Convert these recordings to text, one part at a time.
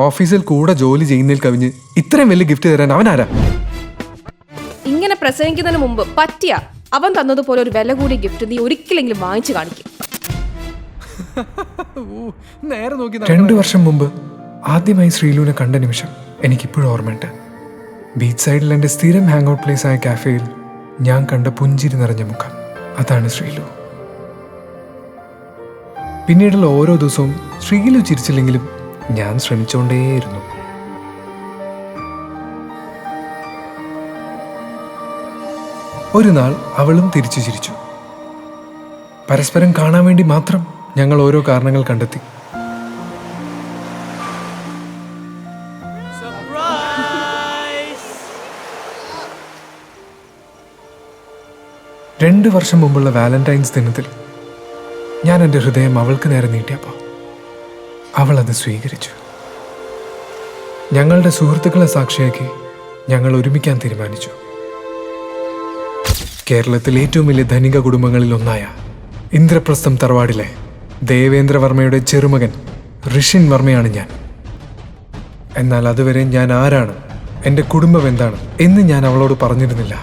ഓഫീസിൽ കൂടെ ജോലി ചെയ്യുന്നതിൽ കവിഞ്ഞ് ഇത്രയും വലിയ ഗിഫ്റ്റ് തരാൻ അവനാരാ? ഇങ്ങനെ പ്രസംഗിക്കുന്നതിന് മുമ്പ് പറ്റിയ അവൻ തന്നതുപോലെ ഒരു വില കൂടിയ ഗിഫ്റ്റ് നീ ഒരിക്കലെങ്കിലും വാങ്ങിച്ചു കാണിക്കും. നേരെ നോക്കി 2 വർഷം മുമ്പ് ആദ്യമായി ശ്രീലുവിനെ കണ്ട നിമിഷം എനിക്കിപ്പോഴും ഓർമ്മയുണ്ട്. ബീച്ച് സൈഡിൽ എൻ്റെ സ്ഥിരം ഹാങ് ഔട്ട് പ്ലേസ് ആയ കാഫേയിൽ ഞാൻ കണ്ട പുഞ്ചിരി നിറഞ്ഞ മുഖം, അതാണ് ശ്രീലു. പിന്നീടുള്ള ഓരോ ദിവസവും ശ്രീലു ചിരിച്ചില്ലെങ്കിലും ഞാൻ ശ്രമിച്ചുകൊണ്ടേയിരുന്നു. ഒരു നാൾ അവളും തിരിച്ചു ചിരിച്ചു. പരസ്പരം കാണാൻ വേണ്ടി മാത്രം ഞങ്ങൾ ഓരോ കാരണങ്ങൾ കണ്ടെത്തി. രണ്ട് വർഷം മുമ്പുള്ള വാലന്റൈൻസ് ദിനത്തിൽ ഞാൻ എൻ്റെ ഹൃദയം അവൾക്ക് നേരെ നീട്ടിയപ്പോൾ അവൾ അത് സ്വീകരിച്ചു. ഞങ്ങളുടെ സുഹൃത്തുക്കളെ സാക്ഷിയാക്കി ഞങ്ങൾ ഒരുമിക്കാൻ തീരുമാനിച്ചു. കേരളത്തിലെ ഏറ്റവും വലിയ ധനിക കുടുംബങ്ങളിൽ ഒന്നായ ഇന്ദ്രപ്രസ്ഥം തറവാടിലെ ദേവേന്ദ്രവർമ്മയുടെ ചെറുമകൻ ഋഷിൻ വർമ്മയാണ് ഞാൻ. എന്നാൽ അതുവരെ ഞാൻ ആരാണ്, എൻ്റെ കുടുംബം എന്താണ് എന്ന് ഞാൻ അവളോട് പറഞ്ഞിരുന്നില്ല.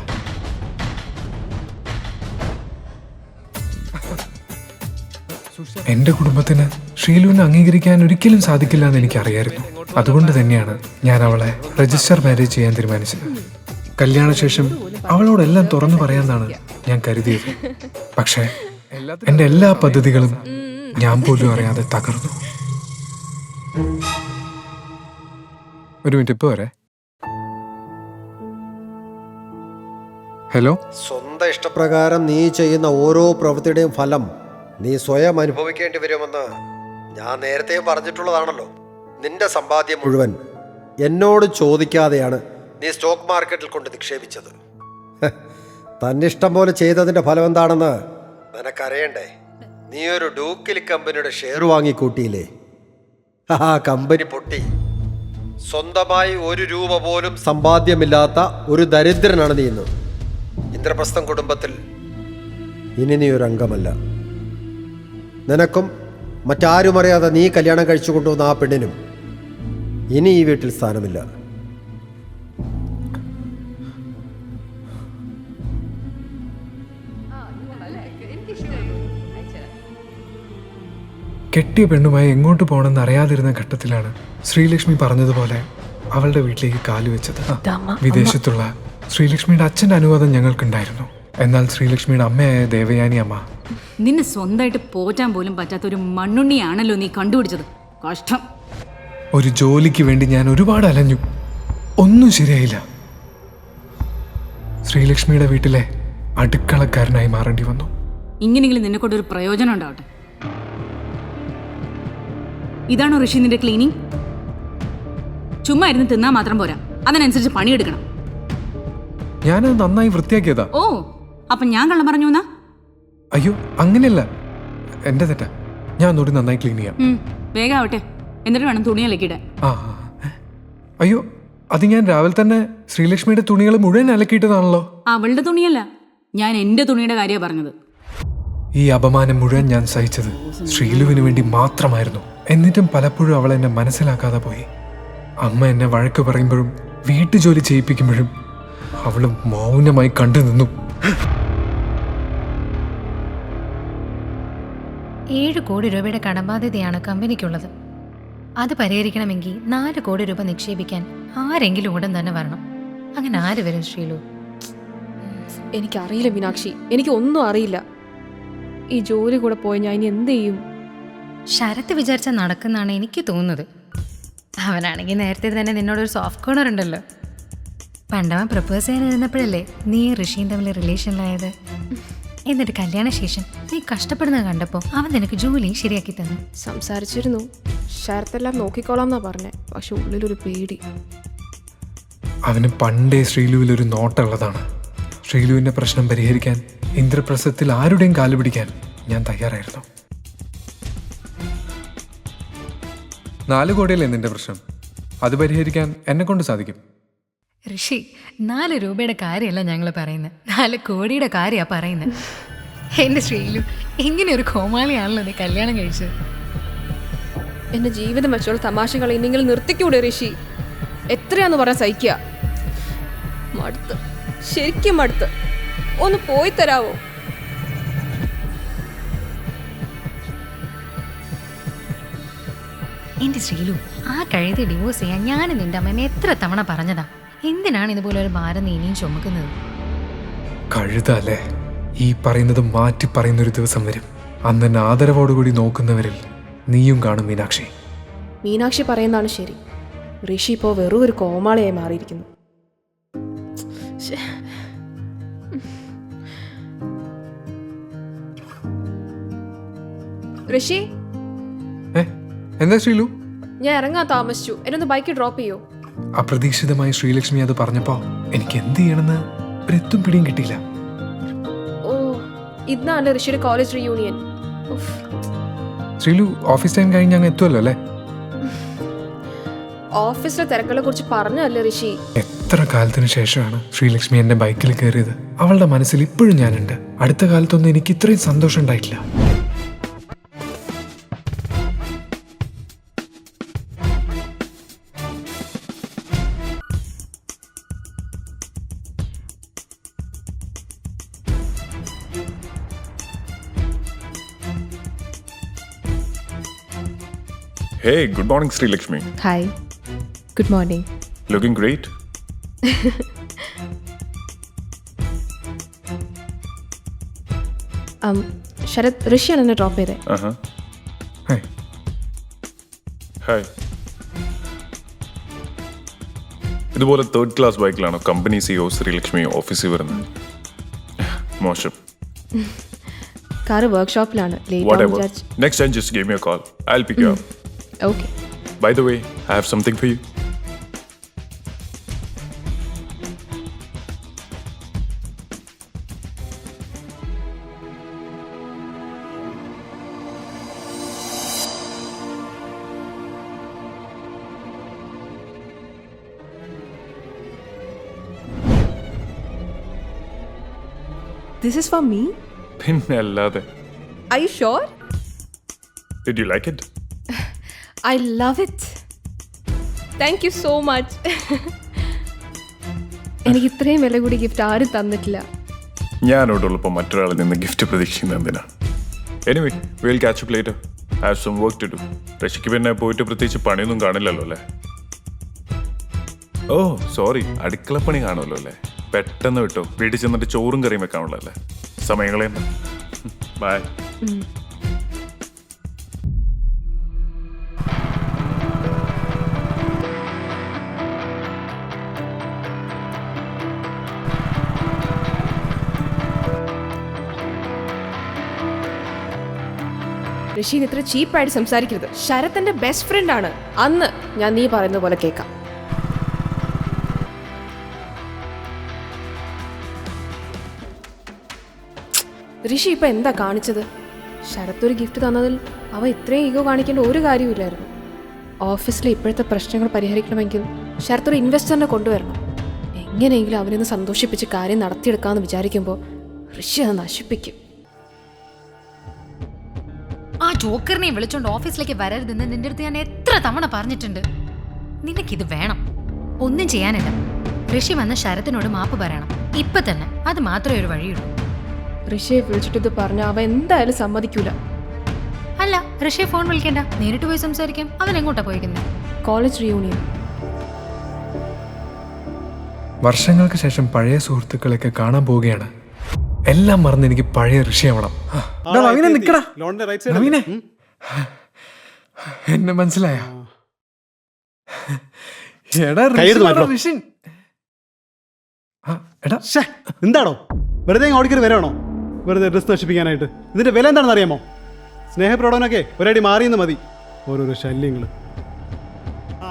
എൻ്റെ കുടുംബത്തിന് ഷീലുവിനെ അംഗീകരിക്കാൻ ഒരിക്കലും സാധിക്കില്ല എന്ന് എനിക്കറിയായിരുന്നു. അതുകൊണ്ട് തന്നെയാണ് ഞാൻ അവളെ രജിസ്റ്റർ മാരേജ് ചെയ്യാൻ തീരുമാനിച്ചത്. കല്യാണശേഷം അവളോടെല്ലാം തുറന്നു പറയാമെന്നാണ് ഞാൻ കരുതിയത്. പക്ഷേ എൻ്റെ എല്ലാ പദ്ധതികളും ഞാൻ പോലും അറിയാതെ തകർന്നു. ഒരു മിനിറ്റ്, ഇപ്പൊ വരെ. ഹലോ. സ്വന്തം ഇഷ്ടപ്രകാരം നീ ചെയ്യുന്ന ഓരോ പ്രവൃത്തിയുടെയും ഫലം നീ സ്വയം അനുഭവിക്കേണ്ടി വരുമെന്ന് ഞാൻ നേരത്തെ പറഞ്ഞിട്ടുള്ളതാണല്ലോ. നിന്റെ സമ്പാദ്യം മുഴുവൻ എന്നോട് ചോദിക്കാതെയാണ് നീ സ്റ്റോക്ക് മാർക്കറ്റിൽ കൊണ്ട് നിക്ഷേപിച്ചത്. തന്നിഷ്ടം പോലെ ചെയ്തതിൻ്റെ ഫലം എന്താണെന്ന് നിനക്കറിയണ്ടേ? നീ ഒരു ഡൂക്കിൽ കമ്പനിയുടെ ഷെയർ വാങ്ങിക്കൂട്ടിയില്ലേ? ആ കമ്പനി പൊട്ടി. സ്വന്തമായി 1 രൂപ പോലും സമ്പാദ്യമില്ലാത്ത ഒരു ദരിദ്രനാണ് നീ ഇന്ന്. ഇന്ദ്രപ്രസ്ഥം കുടുംബത്തിൽ ഇനി നീ ഒരു അംഗമല്ല. നിനക്കും മറ്റാരും അറിയാതെ നീ കല്യാണം കഴിച്ചു കൊണ്ടുവന്ന ആ പെണ്ണിനും ഇനി ഈ വീട്ടിൽ സ്ഥാനമില്ല. കെട്ടിയ പെണ്ണുമായി എങ്ങോട്ട് പോകണമെന്ന് അറിയാതിരുന്ന ഘട്ടത്തിലാണ് ശ്രീലക്ഷ്മി പറഞ്ഞതുപോലെ അവളുടെ വീട്ടിലേക്ക് കാലുവെച്ചത്. വിദേശത്തുള്ള ശ്രീലക്ഷ്മിയുടെ അച്ഛൻ്റെ അനുവാദം ഞങ്ങൾക്കുണ്ടായിരുന്നു. എന്നാൽ ശ്രീലക്ഷ്മിയുടെ അമ്മയായ ദേവയാനി അമ്മ, നിന്നെ സ്വന്തമായിട്ട് പോറ്റാൻ പോലും പറ്റാത്ത ഒരു മണ്ണുണ്ണിയാണല്ലോ നീ കണ്ടുപിടിച്ചത്. കഷ്ടം. ഒരു ജോലിക്ക് വേണ്ടി ഞാൻ ഒരുപാട് അലഞ്ഞു, ഒന്നും ശരിയായില്ല. ശ്രീലക്ഷ്മിയുടെ വീട്ടിലെ അടുക്കളക്കാരനായി മാറേണ്ടി വന്നു. ഇങ്ങനെയെങ്കിലും നിന്നെ കൊണ്ടൊരു പ്രയോജനം ഉണ്ടാവട്ടെ. ഇതാണോ ഋഷി നിന്റെ ക്ലീനിങ്? ചുമ്മാ ഇരുന്ന് തിന്നാ മാത്രം പോരാ, അതിനനുസരിച്ച് പണിയെടുക്കണം. ഞാനത് നന്നായി വൃത്തിയാക്കിയതാ. ഓ, അപ്പൊ ഞാൻ കള്ളം പറഞ്ഞു എന്നാ? അയ്യോ, അങ്ങനെയല്ല, എന്റെ തെറ്റാ. ഞാൻ ഒന്നുകൂടി നന്നായി ക്ലീൻ ചെയ്യാം. വേഗം ആവട്ടെ, എന്നിട്ട് വേണം തുണി അലക്കിയിടാൻ. അയ്യോ, അത് ഞാൻ രാവിലെ തന്നെ ശ്രീലക്ഷ്മിയുടെ തുണികൾ മുഴുവൻ അലക്കിയിട്ടതാണല്ലോ. അവളുടെ തുണിയല്ല, ഞാൻ എന്റെ തുണിയുടെ കാര്യമാണ് പറഞ്ഞത്. ഈ അപമാനം മുഴുവൻ ഞാൻ സഹിച്ചത് ശ്രീലുവിന് വേണ്ടി മാത്രമായിരുന്നു. എന്നിട്ടും പലപ്പോഴും അവൾ എന്നെ മനസ്സിലാക്കാതെ പോയി. അമ്മ എന്നെ വഴക്ക് പറയുമ്പോഴും വീട്ടുജോലി ചെയ്യിപ്പിക്കുമ്പോഴും അവൾ മൗനമായി കണ്ടു നിന്നു. 7 കോടി രൂപയുടെ കടബാധ്യതയാണ് കമ്പനിക്കുള്ളത്. അത് പരിഹരിക്കണമെങ്കിൽ 4 കോടി രൂപ നിക്ഷേപിക്കാൻ ആരെങ്കിലും ഉടൻ തന്നെ വരണം. അങ്ങനെ ആര് വരും ശ്രീലു? എനിക്കറിയില്ല മീനാക്ഷി, എനിക്ക് ഒന്നും അറിയില്ല. ഈ ജോലി കൂടെ പോയി ഞാൻ ഇനി എന്ത് ചെയ്യും? ശരത്ത് വിചാരിച്ചാൽ നടക്കുന്നതാണ് എനിക്ക് തോന്നുന്നത്. അവനാണെങ്കിൽ നേരത്തെ തന്നെ നിന്നോടൊരു സോഫ്റ്റ് കോർണർ ഉണ്ടല്ലോ. പണ്ടവൻ പ്രപ്പോസ് ചെയ്യാനിരുന്നപ്പോഴല്ലേ നീ ഋഷിയും തമ്മിൽ റിലേഷനിലായത്. എന്നിട്ട് കല്യാണശേഷം നീ കഷ്ടപ്പെടുന്നത് കണ്ടപ്പോൾ അവൻ നിനക്ക് ജോലി ശരിയാക്കി തന്നു. സംസാരിച്ചിരുന്നു, ശരത്തെല്ലാം നോക്കിക്കോളാം എന്നാ പറഞ്ഞേ. പക്ഷെ ഉള്ളിലൊരു പേടി. അവന് പണ്ടേ ശ്രീലുവിലൊരു നോട്ടുള്ളതാണ്. ശ്രീലുവിൻ്റെ പ്രശ്നം പരിഹരിക്കാൻ ഇന്ദ്രപ്രസ്ഥത്തിൽ ആരുടെയും കാല് പിടിക്കാൻ ഞാൻ തയ്യാറായിരുന്നു. 4 കോടിയല്ലേ നിന്റെ പ്രശ്നം, അത് പരിഹരിക്കാൻ എന്നെ കൊണ്ട് സാധിക്കും. ഋഷി, 4 രൂപയുടെ കാര്യമല്ല ഞങ്ങൾ പറയുന്നത്, 4 കോടിയുടെ കാര്യമാണ് പറയുന്നത്. എൻ്റെ ശ്രീലു, ഇങ്ങനെ ഒരു കോമാളിയാണല്ലോ നീ കല്യാണം കഴിച്ചത്. എന്റെ ജീവിതം വെച്ചുള്ള തമാശകൾ ഇനിയെങ്കിലും നിർത്തിക്കൂടെ ഋഷി? എത്രയാന്ന് പറയാൻ സഹിക്കുക. മടുത്ത്, ശരിക്കും മടുത്ത്. ഒന്ന് പോയി തരാവോ? എന്റെ ശ്രീലു, ആ കഴുതി ഡിവോഴ്സ് ചെയ്യാൻ ഞാൻ നിന്റെ അമ്മേനെ എത്ര തവണ പറഞ്ഞതാ. എന്തിനാണ് ഇതുപോലെ ഒരു ഭാരം നീ ഇനിയും ചുമക്കുന്നത്? കഴുതല്ലേ, ഈ പറയുന്നത് മാറ്റി പറയുന്നൊരു ദിവസം വരും. അന്ന് എന്നെ ആദരവോടുകൂടി നോക്കുന്നവരിൽ നീയും കാണും മീനാക്ഷി. മീനാക്ഷി പറയുന്നതാണ് ശരി. ഋഷി ഇപ്പോൾ വെറും ഒരു കോമാളിയായി മാറിയിരിക്കുന്നു. ശ്ശേ. ഋഷി, എന്താ ശ്രീലു? ഞാൻ ഇറങ്ങാൻ താമസിച്ചു. എന്നെ ഒന്ന് ബൈക്ക് ഡ്രോപ്പ് ചെയ്യോ? അപ്രതീക്ഷിതമായി ശ്രീലക്ഷ്മി അത് പറഞ്ഞപ്പോ എനിക്ക് എന്ത് ചെയ്യണമെന്ന് ഒരെത്തും പിടിയും കിട്ടിയില്ല. ഓ, ഇന്നാണ് ഋഷിയുടെ college reunion. Sreelu, office time കഴിഞ്ഞ് അങ്ങ് എത്തുമല്ലോ അല്ലേ? ഓഫീസിലെ തിരക്കുകളെ കുറിച്ച് പറഞ്ഞല്ലേ ഋഷി? എത്ര കാലത്തിന് ശേഷമാണ് ശ്രീലക്ഷ്മി എന്റെ ബൈക്കിൽ കയറിയത്. അവളുടെ മനസ്സിൽ ഇപ്പോഴും ഞാനുണ്ട്. അടുത്ത കാലത്തൊന്നും എനിക്ക് ഇത്രയും സന്തോഷം ഉണ്ടായിട്ടില്ല. Hey, good morning, Sri Lakshmi. Hi, good morning. Looking great. Sarath, ഋഷിയാണ് എന്നെ ഡ്രോപ്പ് ചെയ്തേ. Hey, Hi. ഇതുപോലെ 3rd class ബൈക്കിലാണോ കമ്പനി സിഒ ശ്രീലക്ഷ്മി ഓഫീസിൽ വരുന്നത്? മോശം. കാറ് വർക്ക്ഷോപ്പിലാണ്. ലേറ്റ് ആവും Whatever. വിചാരിച്ചു. Next time, just give me a call. I'll pick you up. Okay. By the way, I have something for you. This is for me? പിന്നെ അല്ലാതെ. Are you sure? Did you like it? I love it. Thank you so much. എനിക്ക് ഇത്രയും വില കൂടി gift ആരും തന്നിട്ടില്ല. ഞാനോടുള്ളപ്പോൾ മറ്റൊരാളിൽ നിന്ന് gift പ്രതീക്ഷിക്കുന്നത് എന്തിനാ? Anyway, we'll catch up later. I have some work to do. രക്ഷിക്ക് പിന്നെ പോയിട്ട് പ്രത്യേകിച്ച് പണിയൊന്നും കാണില്ലല്ലോ അല്ലേ? ഓ സോറി, അടുക്കളപ്പണി കാണുമല്ലോ അല്ലേ? പെട്ടെന്ന് വിട്ടോ, വീട്ടിൽ ചെന്നിട്ട് ചോറും കറിയും വെക്കാനുള്ള അല്ലേ? സമയങ്ങളെ ബൈ. ഋഷി ഇത്ര ചീപ്പായിട്ട് സംസാരിക്കരുത്. ശരത് എന്റെ ബെസ്റ്റ് ഫ്രണ്ട് ആണ്. അന്ന് ഞാൻ നീ പറയുന്ന പോലെ കേൾക്കാം. ഋഷി ഇപ്പൊ എന്താ കാണിച്ചത്? ശരത് ഒരു ഗിഫ്റ്റ് തന്നതിൽ അവ ഇത്രയും ഈഗോ കാണിക്കേണ്ട ഒരു കാര്യമില്ലായിരുന്നു. ഓഫീസിലെ ഇപ്പോഴത്തെ പ്രശ്നങ്ങൾ പരിഹരിക്കണമെങ്കിൽ ശരത് ഒരു ഇൻവെസ്റ്ററിനെ കൊണ്ടുവരണം. എങ്ങനെയെങ്കിലും അവനൊന്ന് സന്തോഷിപ്പിച്ച് കാര്യം നടത്തിയെടുക്കാമെന്ന് വിചാരിക്കുമ്പോൾ ഋഷി അത് നശിപ്പിക്കും. ആ ജോക്കറിനെ വിളിച്ചോണ്ട് ഓഫീസിലേക്ക് വരരുതെന്ന് നിന്റെ അടുത്ത് ഞാൻ എത്ര തവണ പറഞ്ഞിട്ടുണ്ട്. നിനക്കിത് വേണം. ഒന്നും ചെയ്യാനില്ല. ഋഷി വന്ന് ശരത്തിനോട് മാപ്പ് പറയണം ഇപ്പൊ തന്നെ. അത് മാത്രമേ ഒരു വഴിയുള്ളൂ. ഋഷിയെ വിളിച്ചിട്ട് ഇത് പറഞ്ഞ അവ എന്തായാലും സമ്മതിക്കൂല. അല്ല, ഋഷിയെ ഫോൺ വിളിക്കണ്ട, നേരിട്ട് പോയി സംസാരിക്കാം. അവൻ എങ്ങോട്ടാ പോയിരിക്കുന്നത്? College reunion. വർഷങ്ങൾക്ക് ശേഷം പഴയ സുഹൃത്തുക്കളെയൊക്കെ കാണാൻ പോവുകയാണ്. എല്ലാം മറന്ന് എനിക്ക് പഴയ ഋഷിയാവണം. എന്നെ മനസ്സിലായ? എന്താണോ വെറുതെ ഓടിക്കറി വരാണോ? വെറുതെ ഡ്രസ് നശിപ്പിക്കാനായിട്ട്. ഇതിന്റെ വില എന്താണെന്ന് അറിയാമോ? സ്നേഹപ്രകടനൊക്കെ ഒരടി മാറിയെന്ന് മതി. ഓരോരോ ശല്യങ്ങൾ.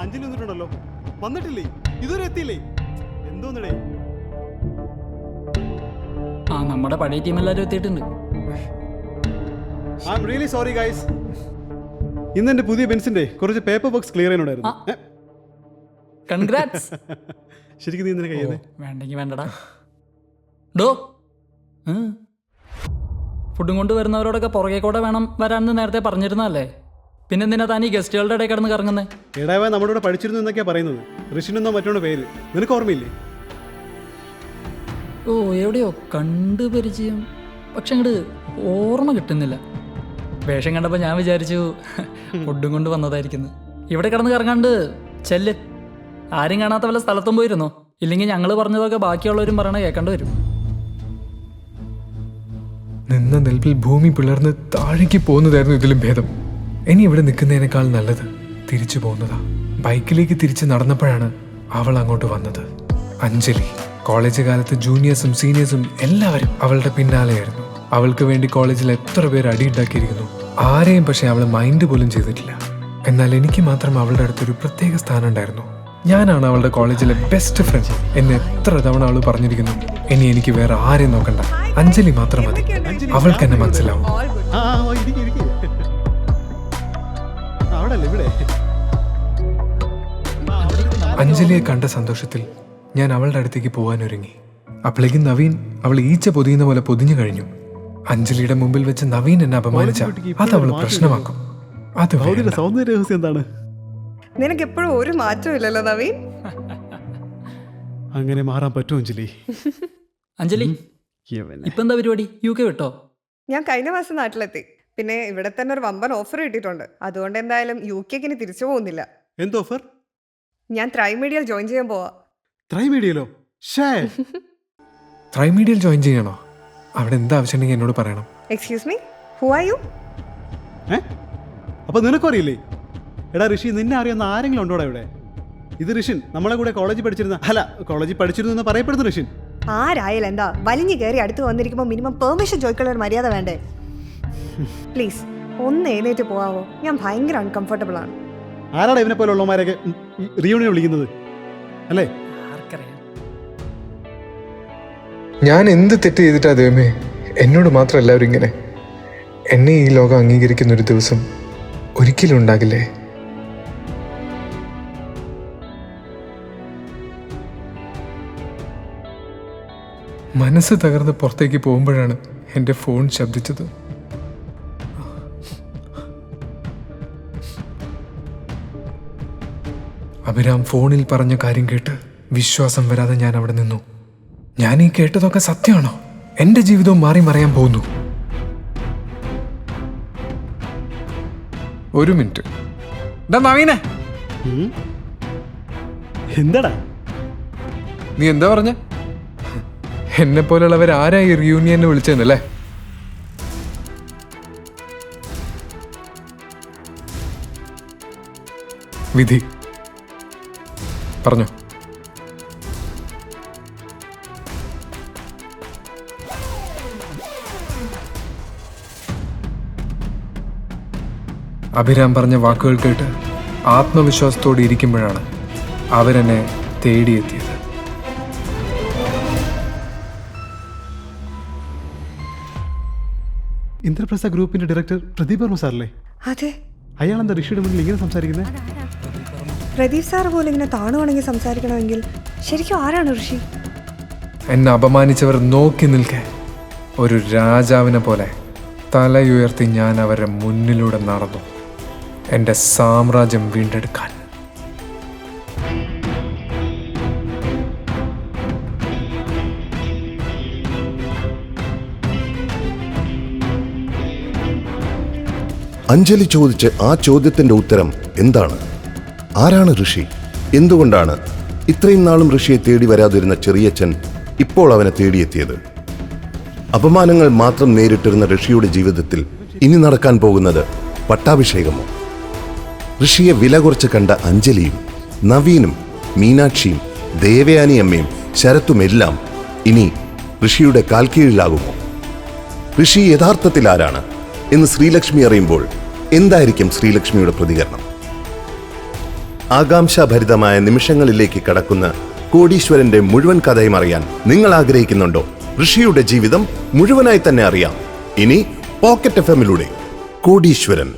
അഞ്ജലി വന്നിട്ടുണ്ടല്ലോ. വന്നിട്ടില്ലേ? ഇതുവരെ എത്തിയില്ലേ? എന്തോന്നടേ? ആ, നമ്മുടെ പഴയ ടീം എല്ലാവരും എത്തിയിട്ടുണ്ട്. I am really sorry guys. ഇന്ന് എന്റെ പുതിയ ബെൻസിന്റെ കുറച്ച് പേപ്പർ വർക്ക്സ് ക്ലിയർ ചെയ്യാനുണ്ടായിരുന്നു. കൺഗ്രാറ്റ്സ്. ശരിക്കും നീ എന്തിനാ കഴിയുന്നത്? വേണ്ടെങ്കിൽ വേണ്ടടാ. ഡോ, ഫുഡും കൊണ്ട് വരുന്നവരോടൊക്കെ പുറകെ കൂടെ വേണം വരാനെന്ന് നേരത്തെ പറഞ്ഞിരുന്നല്ലേ? പിന്നെന്തിനാ താൻ ഈ ഗസ്റ്റുകളുടെ ഇടയിൽ കിടന്ന് കറങ്ങുന്നേ? എടാവ നമ്മുടെ കൂടെ പഠിച്ചിരുന്നു എന്നൊക്കെയാ പറയുന്നത്. ഋഷിനെന്നോ മറ്റോടെ പേര് നിനക്ക് ഓർമ്മയില്ലേ? ഓ എവിടെയോ കണ്ടു പരിചയം, പക്ഷെ അങ്ങോട്ട് ഓർമ്മ കിട്ടുന്നില്ല. വേഷം കണ്ടപ്പോൾ ഞാൻ വിചാരിച്ചു ഫുഡും കൊണ്ട് വന്നതായിരിക്കുന്നു. ഇവിടെ കിടന്ന് കറങ്ങാണ്ട് ചെല്ല്. ആരും കാണാത്ത വല്ല സ്ഥലത്തും പോയിരുന്നോ? ഇല്ലെങ്കിൽ ഞങ്ങൾ പറഞ്ഞതൊക്കെ ബാക്കിയുള്ളവരും പറയണ കേൾക്കേണ്ടി വരും. നിന്ന നെൽപ്പിൽ ഭൂമി പിളർന്ന് താഴേക്ക് പോകുന്നതായിരുന്നു ഇതിലും ഭേദം. ഇനി ഇവിടെ നിൽക്കുന്നതിനേക്കാൾ നല്ലത് തിരിച്ചു പോകുന്നതാ. ബൈക്കിലേക്ക് തിരിച്ച് നടന്നപ്പോഴാണ് അവൾ അങ്ങോട്ട് വന്നത്. അഞ്ജലി. കോളേജ് കാലത്ത് ജൂനിയേഴ്സും സീനിയേഴ്സും എല്ലാവരും അവളുടെ പിന്നാലെയായിരുന്നു. അവൾക്ക് വേണ്ടി കോളേജിൽ എത്ര പേര് അടിയുണ്ടാക്കിയിരിക്കുന്നു. ആരെയും പക്ഷെ അവൾ മൈൻഡ് പോലും ചെയ്തിട്ടില്ല. എന്നാൽ എനിക്ക് മാത്രം അവളുടെ അടുത്തൊരു പ്രത്യേക സ്ഥാനം ഉണ്ടായിരുന്നു. ഞാനാണ് അവളുടെ കോളേജിലെ ബെസ്റ്റ് ഫ്രണ്ട് എന്ന് എത്ര തവണ അവൾ പറഞ്ഞിരിക്കുന്നു. ഇനി എനിക്ക് വേറെ ആരെയും നോക്കണ്ട, അഞ്ജലി മാത്രം മതി. അവൾക്ക് എന്നെ മനസ്സിലാവും. അഞ്ജലിയെ കണ്ട സന്തോഷത്തിൽ ഞാൻ അവളുടെ അടുത്തേക്ക് പോകാൻ ഒരുങ്ങി. അപ്പോഴേക്കും നവീൻ അവൾ ഈച്ച പൊതിയുന്ന പോലെ പൊതിഞ്ഞു കഴിഞ്ഞു. അഞ്ജലിയുടെ മുമ്പിൽ വെച്ച് നവീൻ എന്നെ അപമാനിച്ച അത് അവൾ പ്രശ്നമാക്കും. അത് സൗന്ദര്യ രഹസ്യം എന്താണ്? നിനക്ക് എപ്പോഴും ഒരു മാറ്റവും ഇല്ലല്ലോ നവീൻ. അങ്ങനെ മാറാൻ പറ്റുമോ അഞ്ജലി? അഞ്ജലി ഇപ്പൊ എന്താ പരിപാടി? UK വിട്ടോ? ഞാൻ കഴിഞ്ഞ മാസം നാട്ടിലെത്തി. പിന്നെ ഇവിടെ തന്നെ ഒരു വമ്പൻ ഓഫർ കിട്ടിയിട്ടുണ്ട്. അതുകൊണ്ട് എന്തായാലും UK ഇനി തിരിച്ചു പോകുന്നില്ല. എന്ത് ഓഫർ? ഞാൻ ത്രൈമീഡിയയിൽ ജോയിൻ ചെയ്യാൻ പോവാ. ത്രൈമീഡിയയിലോ? ത്രൈമീഡിയയിൽ ജോയിൻ ചെയ്യണോ? അവിടെ എന്താ ആവശ്യമുണ്ടെങ്കിൽ എന്നോട് പറയണം. Excuse me, who are you? അപ്പൊ നിനക്കും അറിയില്ലേ? എടാ ഋഷി, നിന്നെ അറിയുന്ന ആരെങ്കിലും ഉണ്ടോടാ ഇവിടെ? ഇത് ഋഷിൻ, നമ്മളെ കൂടെ കോളേജിൽ പഠിച്ചിരുന്നു എന്ന് പറയപ്പെടുന്നു ഋഷിൻ. ആരായാലും എന്താ, വലിഞ്ഞു കയറി അടുത്ത് വന്നിരിക്കുമ്പോൾ മിനിമം പെർമിഷൻ ചോദിക്കാനുള്ള ഒരു മര്യാദ വേണ്ടേ? പ്ലീസ് ഒന്ന് എഴുന്നേറ്റ് പോവാവോ? ഞാൻ ഭയങ്കര അൺകംഫർട്ടബിൾ ആണ്. ആരാടാ ഇവനെ പോലെ ഉള്ളവന്മാരെയൊക്കെ റിയൂണിയൻ വിളിക്കുന്നത് അല്ലേ? ആർക്കറിയാം. ഞാൻ എന്ത് തെറ്റ് ചെയ്തിട്ടാ ദൈവമേ എന്നോട് മാത്രം എല്ലാവരും ഇങ്ങനെ? എന്നെ ഈ ലോകം അംഗീകരിക്കുന്ന ഒരു ദിവസം ഒരിക്കലും ഉണ്ടാകില്ലേ? മനസ്സ് തകർന്ന് പുറത്തേക്ക് പോകുമ്പോഴാണ് എൻ്റെ ഫോൺ ശബ്ദിച്ചത്. അഭിരാം ഫോണിൽ പറഞ്ഞ കാര്യം കേട്ട് വിശ്വാസം വരാതെ ഞാൻ അവിടെ നിന്നു. ഞാൻ ഈ കേട്ടതൊക്കെ സത്യമാണോ? എൻ്റെ ജീവിതവും മാറി മറിയാൻ പോകുന്നു. ഒരു മിനിറ്റ്. നവീനെ, എന്താടാ നീ എന്താ പറഞ്ഞ? എന്നെ പോലുള്ളവർ ആരായി റിയൂണിയനെ വിളിച്ചെന്നല്ലേ? വിധി പറഞ്ഞു. അഭിരാം പറഞ്ഞ വാക്കുകൾ കേട്ട് ആത്മവിശ്വാസത്തോടെ ഇരിക്കുമ്പോഴാണ് അവരെന്നെ തേടിയെത്തിയത്. ഇന്ദ്രപ്രസ്ഥ ഗ്രൂപ്പിന്റെ ഡയറക്ടർ പ്രദീപ് വർമ്മ സാറല്ലേ? അതെ. അയാൾ എന്താ ഋഷിയുടെ മുന്നിൽ ഇങ്ങനെ സംസാരിക്കുന്നത്? പ്രദീപ് സാർ പോലും ഇങ്ങനെ താണുവാണെങ്കിൽ സംസാരിക്കണമെങ്കിൽ ശരിക്കും ആരാണ് ഋഷി? എന്നെ അപമാനിച്ചവർ നോക്കി നിൽക്കെ ഒരു രാജാവിനെ പോലെ തലയുയർത്തി ഞാൻ അവരുടെ മുന്നിലൂടെ നടന്നു, എൻ്റെ സാമ്രാജ്യം വീണ്ടെടുക്കാൻ. അഞ്ജലി ചോദിച്ച ആ ചോദ്യത്തിന്റെ ഉത്തരം എന്താണ്? ആരാണ് ഋഷി? എന്തുകൊണ്ടാണ് ഇത്രയും നാളും ഋഷിയെ തേടി വരാതിരുന്ന ചെറിയച്ഛൻ ഇപ്പോൾ അവനെ തേടിയെത്തിയത്? അപമാനങ്ങൾ മാത്രം നേരിട്ടിരുന്ന ഋഷിയുടെ ജീവിതത്തിൽ ഇനി നടക്കാൻ പോകുന്നത് പട്ടാഭിഷേകമോ? ഋഷിയെ വില കുറച്ച് കണ്ട അഞ്ജലിയും നവീനും മീനാക്ഷിയും ദേവയാനിയമ്മയും ശരത്തുമെല്ലാം ഇനി ഋഷിയുടെ കാൽക്കീഴിലാകുമോ? ഋഷി യഥാർത്ഥത്തിൽ ആരാണ് എന്ന് ശ്രീലക്ഷ്മി അറിയുമ്പോൾ എന്തായിരിക്കും ശ്രീലക്ഷ്മിയുടെ പ്രതികരണം? ആകാംക്ഷാഭരിതമായ നിമിഷങ്ങളിലേക്ക് കടക്കുന്ന കോടീശ്വരന്റെ മുഴുവൻ കഥയും അറിയാൻ നിങ്ങൾ ആഗ്രഹിക്കുന്നുണ്ടോ? ഋഷിയുടെ ജീവിതം മുഴുവനായി തന്നെ അറിയാം ഇനി പോക്കറ്റ് FM-ലൂടെ. കോടീശ്വരൻ.